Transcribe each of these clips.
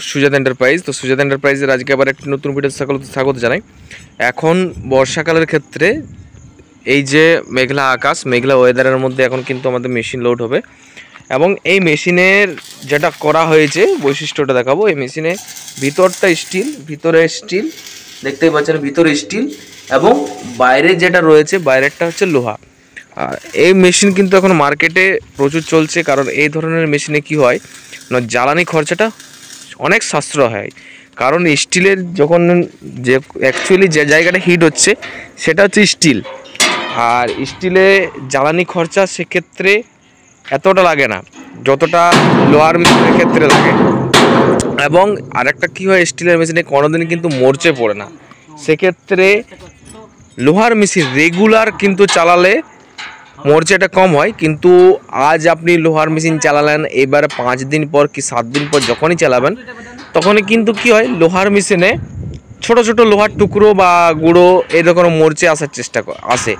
Sujata enterprise. তো সুজাতা এন্টারপ্রাইজের আজকে আবার একটি নতুন ভিডিও স্বাগত জানাই। এখন বর্ষাকালের ক্ষেত্রে এই যে মেঘলা আকাশ, মেঘলা ওয়েদারের মধ্যে এখন কিন্তু আমাদের মেশিন লোড হবে এবং এই মেশিনের যেটা করা হয়েছে বৈশিষ্ট্যটা দেখাবো। এই মেশিনে ভিতরটা স্টিল, ভিতরে স্টিল দেখতেই পাচ্ছেন, ভিতরে স্টিল এবং বাইরে যেটা রয়েছে বাইরেরটা হচ্ছে লোহা। আর এই মেশিন কিন্তু এখন মার্কেটে প্রচুর চলছে, কারণ এই ধরনের মেশিনে কি হয় না, জ্বালানি খরচাটা অনেক সাশ্রয় হয়। কারণ স্টিলের যখন যে অ্যাকচুয়ালি যে জায়গাটা হিট হচ্ছে সেটা হচ্ছে স্টিল, আর স্টিলে জ্বালানি খরচা সেক্ষেত্রে এতটা লাগে না যতটা লোহার মেশিনের ক্ষেত্রে লাগে। এবং আরেকটা কী হয়, স্টিলের মেশিনে কোনোদিন কিন্তু মরচে পড়ে না। সেক্ষেত্রে লোহার মেশিন রেগুলার কিন্তু চালালে মরচেটা কম হয়, কিন্তু আজ আপনি লোহার মেশিন চালালেন, এবার 5 দিন পর কি 7 দিন পর যখনই চালাবেন তখনই কিন্তু কি হয়, লোহার মেশিনে ছোট ছোট লোহার টুকরো বা গুঁড়ো এই রকম মরচে আসার চেষ্টা আসে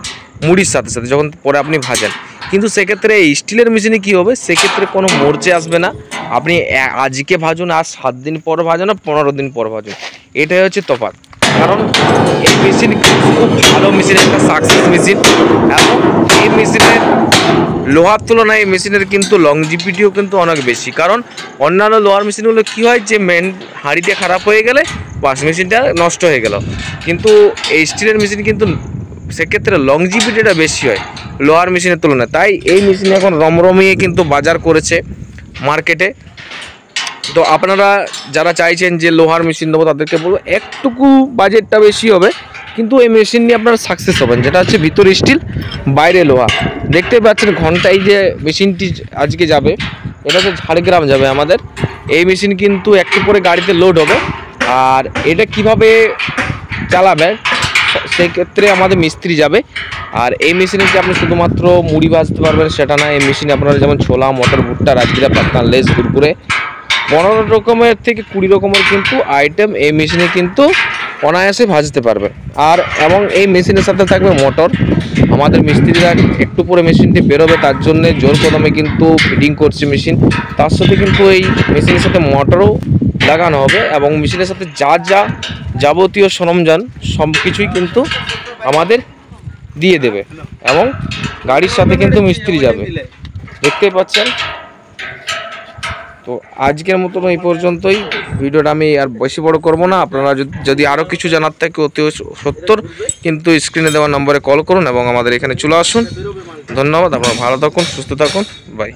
মুড়ির সাথে সাথে যখন পরে আপনি ভাজেন। কিন্তু সেক্ষেত্রে এই স্টিলের মেশিনে কী হবে, সেক্ষেত্রে কোনো মরচে আসবে না। আপনি আজকে ভাজুন আর 7 দিন পর ভাজুন আর 15 দিন পর ভাজুন, এটাই হচ্ছে তফাৎ। কারণ এই মেশিন খুব ভালো মেশিন, একটা সাকসেস মেশিন এবং এই মেশিনের লোহার তুলনায় এই মেশিনের কিন্তু লংজিভিটিও কিন্তু অনেক বেশি। কারণ অন্যান্য লোহার মেশিনগুলো কী হয় যে মেন হাঁড়িতে খারাপ হয়ে গেলে বাস মেশিনটা নষ্ট হয়ে গেল, কিন্তু এই স্টিলের মেশিন কিন্তু সেক্ষেত্রে লংজিভিটিটা বেশি হয় লোহার মেশিনের তুলনায়। তাই এই মেশিন এখন রমরমিয়ে কিন্তু বাজার করেছে মার্কেটে। তো আপনারা যারা চাইছেন যে লোহার মেশিন দেবো তাদেরকে বলবো একটুকু বাজেটটা বেশি হবে, কিন্তু এই মেশিন নিয়ে আপনারা সাকসেস হবেন। যেটা হচ্ছে ভিতরে স্টিল বাইরে লোহা, দেখতে পাচ্ছেন ঘন্টায় যে মেশিনটি আজকে যাবে এটা হচ্ছে ঝাড়গ্রাম যাবে আমাদের। এই মেশিন কিন্তু একটু পরে গাড়িতে লোড হবে। আর এটা কিভাবে চালাবে সেক্ষেত্রে আমাদের মিস্ত্রি যাবে। আর এই মেশিনে কি আপনি শুধুমাত্র মুড়ি ভাজতে পারবেন সেটা না, এই মেশিনে আপনারা যেমন ছোলা, মটর, ভুট্টা, রাজগীরা, পাতনা, লেস, কুরকুরে 15 রকমের থেকে 20 রকমের কিন্তু আইটেম এই মেশিনে কিন্তু অনায়াসে ভাজতে পারবে। আর এবং এই মেশিনের সাথে থাকবে মোটর। আমাদের মিস্ত্রিরা একটু পরে মেশিনটি বেরোবে, তার জন্য জোর কদমে কিন্তু ফিটিং করছে মেশিন। তার সাথে কিন্তু এই মেশিনের সাথে মোটরও লাগানো হবে এবং মেশিনের সাথে যা যা যাবতীয় সরঞ্জাম সব কিছুই কিন্তু আমাদের দিয়ে দেবে এবং গাড়ির সাথে কিন্তু মিস্ত্রি যাবে, দেখতেই পাচ্ছেন। তো আজকের মতন এই পর্যন্তই, ভিডিওটা আমি আর বেশি বড় করব না। আপনারা যদি আরও কিছু জানার থাকে অতি সত্তর কিন্তু স্ক্রিনে দেওয়া নম্বরে কল করুন এবং আমাদের এখানে চলে আসুন। ধন্যবাদ, আপনারা ভালো থাকুন, সুস্থ থাকুন, বাই।